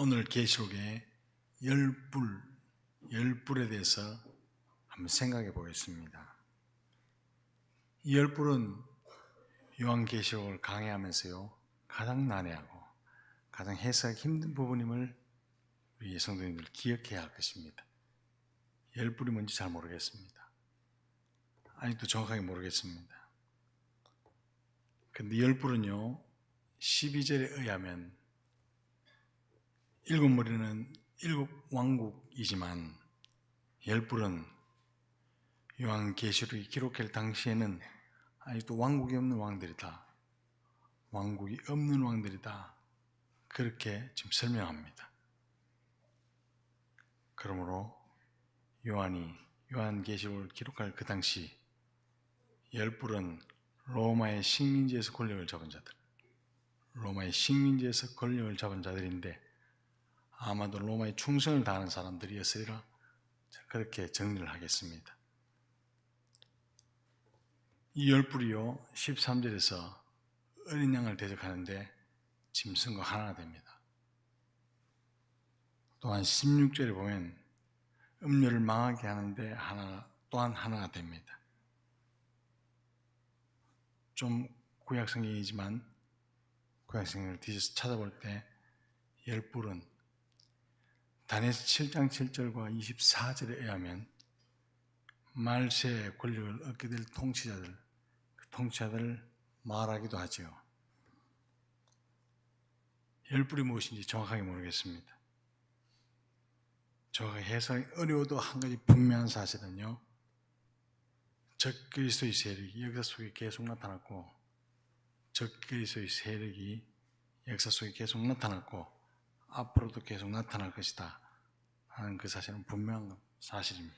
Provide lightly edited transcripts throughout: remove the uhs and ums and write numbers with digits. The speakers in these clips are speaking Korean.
오늘 계시록의 열불에 대해서 한번 생각해 보겠습니다. 이 열불은 요한계시록을 강해하면서요 가장 난해하고 가장 해석하기 힘든 부분임을 우리 성도님들 기억해야 할 것입니다. 열불이 뭔지 잘 모르겠습니다. 아직도 정확하게 모르겠습니다. 근데 열불은요 12절에 의하면 일곱 머리는 일곱 왕국이지만 열불은 요한계시록이 기록할 당시에는 아직도 왕국이 없는 왕들이다. 왕국이 없는 왕들이다. 그렇게 지금 설명합니다. 그러므로 요한계시록을 기록할 그 당시 열불은 로마의 식민지에서 권력을 잡은 자들, 로마의 식민지에서 권력을 잡은 자들인데 아마도 로마의 충성을 다하는 사람들이었으리라 그렇게 정리를 하겠습니다. 이 열불이요 13절에서 어린 양을 대적하는데 짐승과 하나가 됩니다. 또한 16절에 보면 음료를 망하게 하는데 또한 하나가 됩니다. 좀 구약성경이지만 구약성경을 뒤져서 찾아볼 때 열불은 다니엘서 7장 7절과 24절에 의하면 말세의 권력을 얻게 될 통치자들을 말하기도 하지요. 열불이 무엇인지 정확하게 모르겠습니다. 정확하게 해석이 어려워도 한 가지 분명한 사실은요, 적그리스도의 세력이 역사 속에 계속 나타났고 적그리스도의 세력이 역사 속에 계속 나타났고 앞으로도 계속 나타날 것이다 하는 그 사실은 분명한 사실입니다.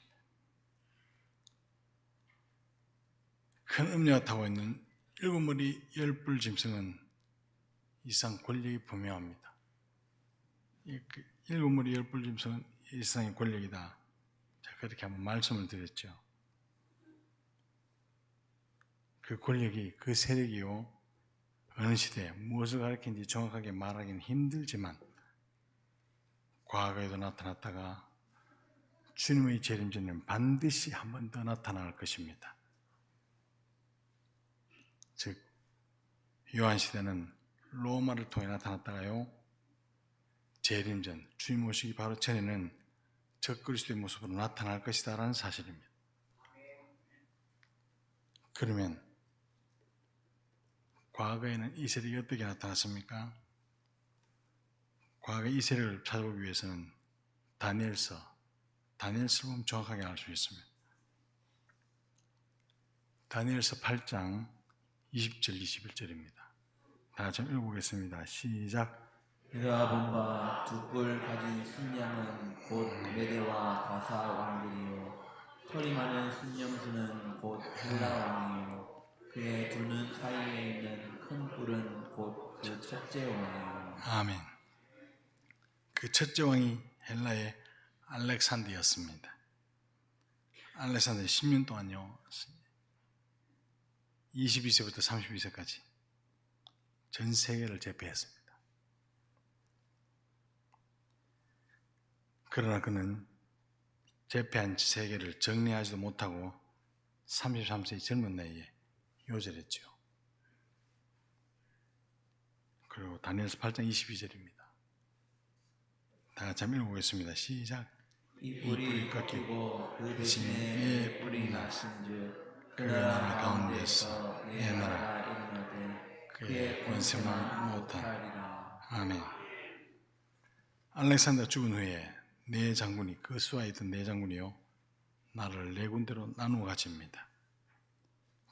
큰 음녀가 타고 있는 일곱 머리 열불 짐승은 이상 권력이 분명합니다. 일곱 머리 열불 짐승은 이상의 권력이다. 제가 그렇게 한번 말씀을 드렸죠. 그 권력이, 그 세력이요 어느 시대에 무엇을 가리키는지 정확하게 말하기는 힘들지만 과거에도 나타났다가 주님의 재림 전에는 반드시 한 번 더 나타날 것입니다. 즉 요한시대는 로마를 통해 나타났다가요 재림 전, 주님 오시기 바로 전에는 적그리스도의 모습으로 나타날 것이다 라는 사실입니다. 그러면 과거에는 이 세력이 어떻게 나타났습니까? 과거 이 세력을 찾아보기 위해서는 다니엘서를 보면 정확하게 알 수 있습니다. 다니엘서 8장 20절 21절입니다. 다 같이 읽어보겠습니다. 시작. 내가 본 바 두 뿔 가진 순양은 곧 메대와 가사 왕들이요 털이 많은 순념수는 곧 헬라 왕이요 그의 두 눈 사이에 있는 큰 뿔은 곧 그 첫째 왕이요. 아멘. 그 첫째 왕이 헬라의 알렉산더였습니다. 알렉산더 10년 동안요 22세부터 32세까지 전 세계를 제패했습니다. 그러나 그는 제패한 세계를 정리하지도 못하고 33세의 젊은 나이에 요절했죠. 그리고 다니엘서 8장 22절입니다. 다 같이 한번 읽어보겠습니다. 시작. 이 뿔이 꺾이고 그 대신에 뿔이 나신즉 그 나라 가운데서 내 나라가 일어나되 그의 권세만 못하리라. 아멘. 알렉산더 죽은 후에 네 장군이 그 수하에 있던 네 장군이요 나라를 네 군데로 나누어 가집니다.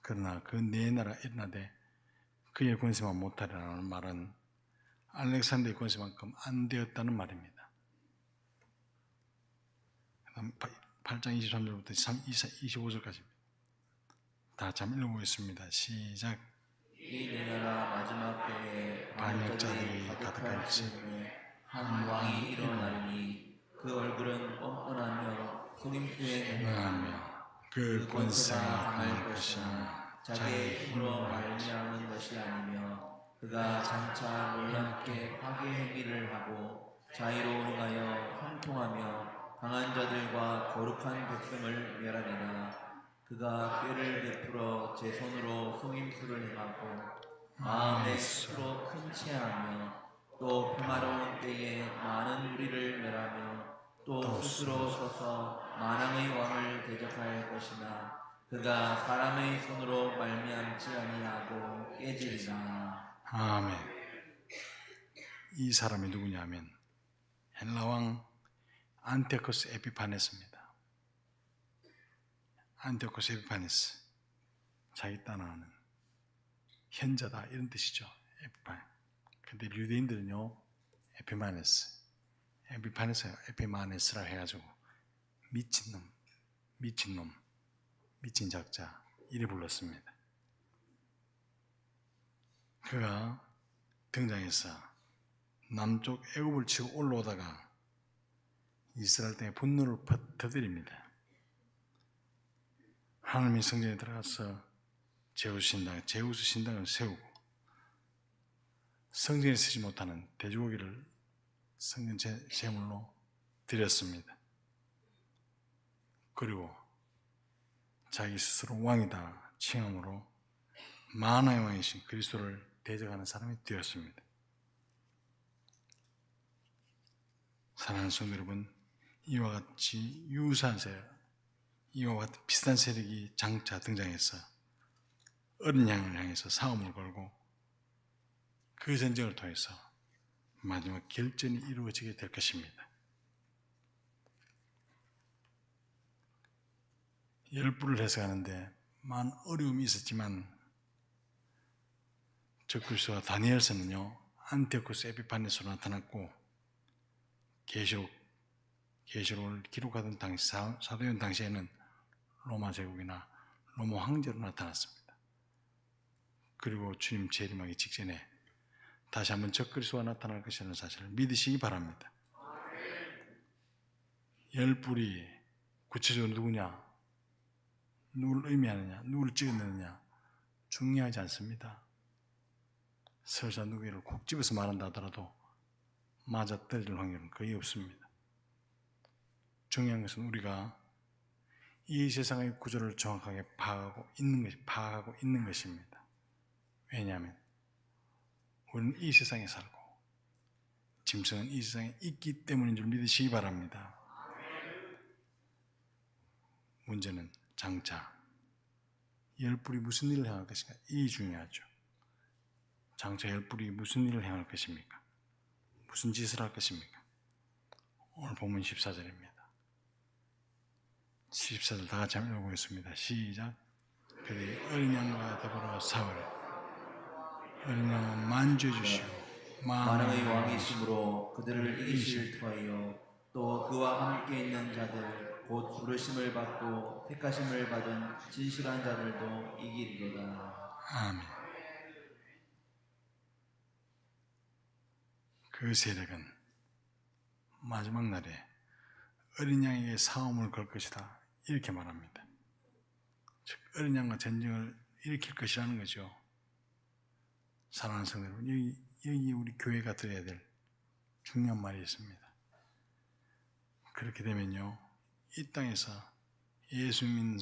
그러나 그 네 나라 일어나되 그의 권세만 못하리라는 말은 알렉산더의 권세만큼 안 되었다는 말입니다. 8장 23절부터 25절까지 다 같이 한번 읽어보겠습니다. 시작. 이 네 나라 마지막 때에 반역자들이 가득할 즈음에 한 왕이 일어나리니 그 얼굴은 뻔뻔하며 속임수에 능하며 그 권세가 강할 것이나 자기의 힘으로 말미암은 것이 아니며 그가 장차 놀랍게 화기 행위를 하고 자의로 행하여 형통하며 강한 자들과 거룩한 백성을 멸하리라. 그가 꾀를 베풀어 제 손으로 속임수를 행하고 마음에 스스로 큰 체하며 또 평화로운 때에 많은 무리를 멸하며 또 스스로 서서 만왕의 왕을 대적할 것이나 그가 사람의 손으로 말미암지 아니하고 깨지리라. 아멘. 이 사람이 누구냐면 헬라 왕 안티오코스 에피파네스입니다. 안티오코스 에피파네스, 자기 따라하는 현자다 이런 뜻이죠. 에피파네. 근데 유대인들은요 에피마네스라 해가지고 미친놈, 미친 작자 이래 불렀습니다. 그가 등장해서 남쪽 애굽을 치고 올라오다가 이스라엘 땅에 분노를 터뜨립니다. 하나님의 성전에 들어가서 제우스 신당을 세우고 성전에 쓰지 못하는 돼지고기를 성전 제물로 드렸습니다. 그리고 자기 스스로 왕이다 칭함으로 만왕의 왕이신 그리스도를 대적하는 사람이 되었습니다. 사랑하는 성도 여러분, 이와 같이 유사한 이와 같은 비슷한 세력이 장차 등장해서 어린 양을 향해서 싸움을 걸고 그 전쟁을 통해서 마지막 결전이 이루어지게 될 것입니다. 열불을 해석하는데 많은 어려움이 있었지만 적그리스도와 다니엘서는요 안티오코스 에피파네스로 나타났고 계시록을 기록하던 당시 사도행 당시에는 로마 제국이나 로마 황제로 나타났습니다. 그리고 주님 재림하기 직전에 다시 한번 적그리스도가 나타날 것이라는 사실을 믿으시기 바랍니다. 열불이 구체적으로 누구냐, 누굴 의미하느냐, 누굴 찍어내느냐 중요하지 않습니다. 설사 누구를 콕 집어서 말한다 하더라도 맞아 떨어질 확률은 거의 없습니다. 중요한 것은 우리가 이 세상의 구조를 정확하게 파악하고 있는 것입니다. 왜냐하면 우리는 이 세상에 살고 짐승은 이 세상에 있기 때문인 줄 믿으시기 바랍니다. 문제는 장차 열불이 무슨 일을 행할 것인가, 이 중요하죠. 장차 열불이 무슨 일을 행할 것입니까? 무슨 짓을 할 것입니까? 오늘 본문 14절입니다. 14절 다 같이 한번 읽어보겠습니다. 시작. 그들이 어린 양과 더불어 싸우리. 어린 양은 만주해 주시오. 만왕의 왕이심으로 그들을 이기실 터이요 또 그와 함께 있는 자들 곧 부르심을 받고 택하심을 받은 진실한 자들도 이기리로다. 아멘. 그 세력은 마지막 날에 어린 양에게 싸움을 걸 것이다 이렇게 말합니다. 즉 어린 양과 전쟁을 일으킬 것이라는 거죠. 사랑하는 성도 여러분, 여기 우리 교회가 들어야 될 중요한 말이 있습니다. 그렇게 되면요 이 땅에서 예수 믿는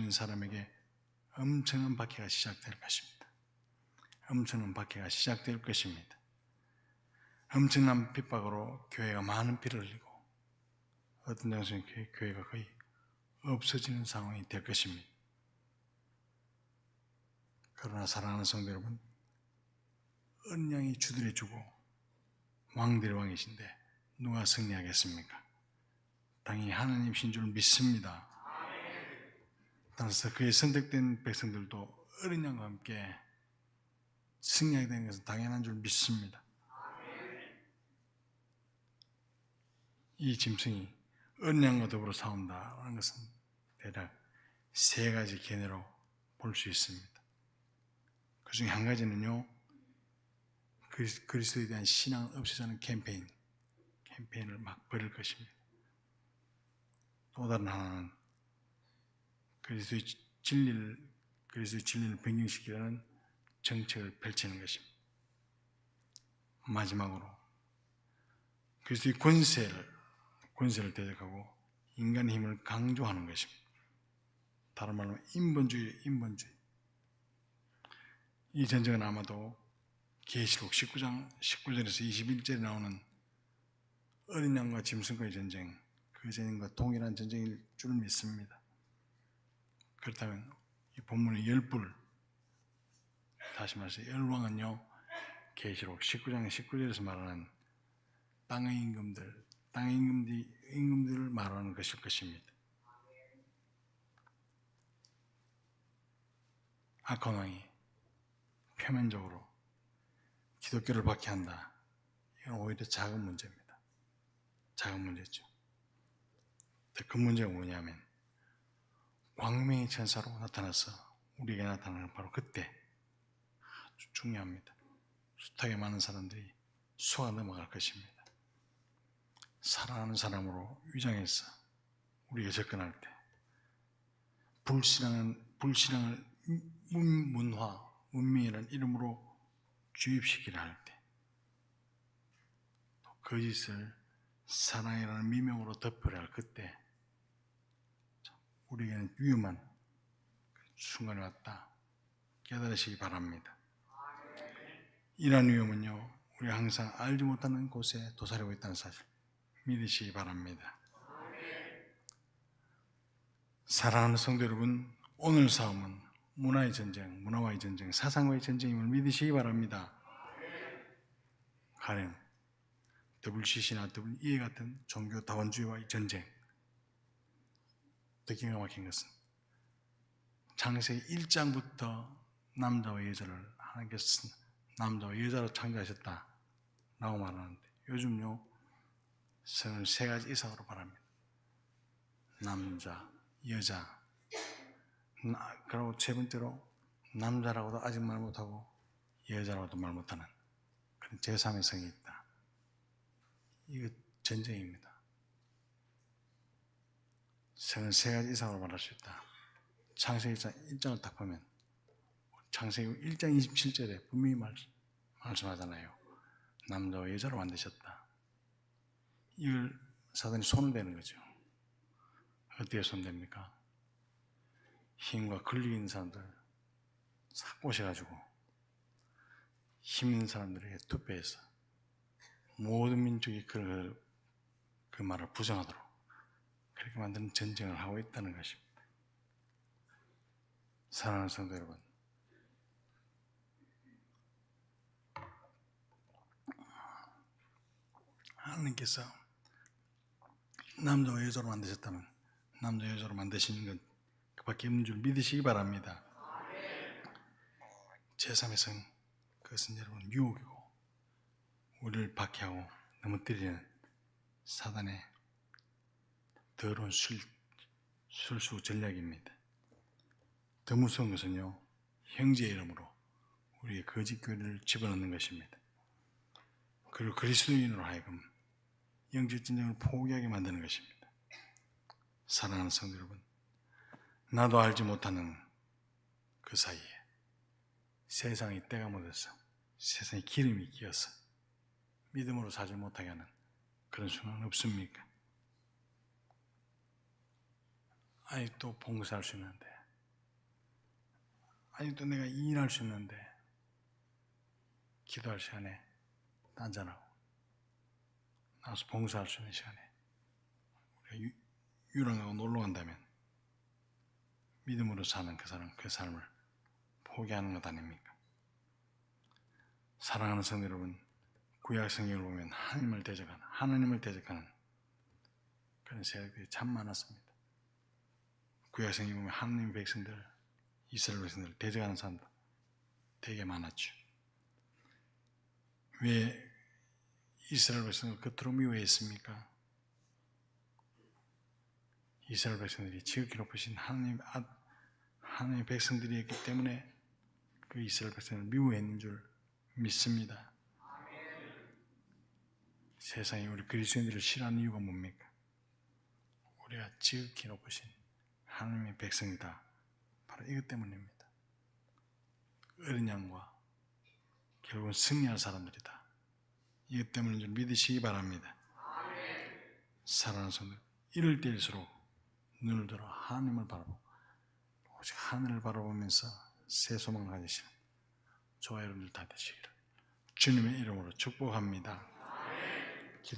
사람에게 엄청난 박해가 시작될 것입니다. 엄청난 박해가 시작될 것입니다. 엄청난 핍박으로 교회가 많은 피를 흘리고 어떤 장소에 교회가 거의 없어지는 상황이 될 것입니다. 그러나 사랑하는 성도 여러분, 어린 양이 주들에 주고 왕들의 왕이신데 누가 승리하겠습니까? 당연히 하나님이신 줄 믿습니다. 따라서 그의 선택된 백성들도 어린 양과 함께 승리하게 되는 것은 당연한 줄 믿습니다. 이 짐승이 어린 양과 더불어 싸운다는 것은 대략 세 가지 견해로 볼 수 있습니다. 그 중에 한 가지는요, 그리스도에 대한 신앙을 없애자는 캠페인을 막 벌일 것입니다. 또 다른 하나는 그리스도의 진리를 변경시키려는 정책을 펼치는 것입니다. 마지막으로 그리스도의 권세를 대적하고 인간의 힘을 강조하는 것입니다. 다른 말로 인본주의. 이 전쟁은 아마도 계시록 19장 19절에서 21절에 나오는 어린 양과 짐승과의 전쟁, 그 전쟁과 동일한 전쟁일 줄 믿습니다. 그렇다면 이 본문의 열불, 다시 말해서 열왕은요, 계시록 19장 19절에서 말하는 땅의 임금들을 말하는 것일 것입니다. 악한 왕이 표면적으로 기독교를 박해한다. 이건 오히려 작은 문제입니다. 작은 문제죠. 그 문제가 뭐냐면 광명의 천사로 나타나서 우리에게 나타나는 바로 그때 아주 중요합니다. 숱하게 많은 사람들이 속아 넘어갈 것입니다. 사랑하는 사람으로 위장해서 우리가 접근할 때 불신앙을 문명이라는 이름으로 주입시키려 할 때, 또 거짓을 사랑이라는 미명으로 덮으려 할 그때 우리에게는 위험한 순간이 왔다 깨달으시기 바랍니다. 이러한 위험은요, 우리가 항상 알지 못하는 곳에 도사리고 있다는 사실 믿으시기 바랍니다. 사랑하는 성도 여러분, 오늘 싸움은 문화와의 전쟁, 사상과의 전쟁임을 믿으시기 바랍니다. 가령 WCC나 WEA 같은 종교 다원주의와의 전쟁. 더 기가 막힌 것은 창세기 1장부터 남자와 여자를 하나님께서 남자와 여자로 창조하셨다라고 말하는데 요즘요 성을 세 가지 이상으로 말합니다. 남자, 여자, 그리고 세 번째로 남자라고도 아직 말 못하고 여자라고도 말 못하는 그런 제3의 성이 있다. 이거 전쟁입니다. 성은 세 가지 이상으로 말할 수 있다. 창세기 1장을 딱 보면 창세기 1장 27절에 분명히 말씀하잖아요. 남자와 여자로 만드셨다. 이걸 사단이 손을 대는 거죠. 어디에 손댑니까? 힘과 권리 있는 사람들 싹 꼬셔가지고 힘 있는 사람들에게 투표해서 모든 민족이 그 말을 부정하도록 그렇게 만드는 전쟁을 하고 있다는 것입니다. 사랑하는 성도 여러분, 하나님께서 남자와 여자로 만드셨다면 남자 여자로 만드시는 건 그밖에 없는 줄 믿으시기 바랍니다. 제3의 성, 그것은 여러분 유혹이고 우리를 박해하고 넘어뜨리는 사단의 더러운 술수 전략입니다. 더 무서운 것은요, 형제의 이름으로 우리의 거짓 교리를 집어넣는 것입니다. 그리고 그리스도인으로 하여금 영적 전쟁을 포기하게 만드는 것입니다. 사랑하는 성도 여러분, 나도 알지 못하는 그 사이에 세상이 때가 묻어서 세상에 기름이 끼어서 믿음으로 살지 못하게 하는 그런 순간은 없습니까? 아직도 봉사할 수 있는데, 아직도 내가 일할 수 있는데 기도할 시간에 딴전하고 나와서 봉사할 수 있는 시간에 우리가 유랑하고 놀러 간다면 믿음으로 사는 그 삶을 포기하는 것 아닙니까? 사랑하는 성도 여러분, 구약 성경을 보면 하나님을 대적하는 그런 세력들이 참 많았습니다. 구약 성경에 보면 하나님의 백성들, 이스라엘 백성들을 대적하는 사람도 되게 많았죠. 왜 이스라엘 백성을 겉으로 미워했습니까? 이스라엘 백성들이 지극히 높으신 하나님의 백성들이었기 때문에 그 이스라엘 백성을 미워했는 줄 믿습니다. 세상에 우리 그리스도인들을 싫어하는 이유가 뭡니까? 우리가 지극히 높으신 하나님의 백성이다. 바로 이것 때문입니다. 어린 양과 결국은 승리할 사람들이다. 이것 때문인 줄 믿으시기 바랍니다. 사랑하는 성도, 이럴 때일수록 눈을 들어 하나님을 바라보고 오직 하늘을 바라보면서 새 소망을 가지시는 저와 여러분들 다 되시기를 주님의 이름으로 축복합니다.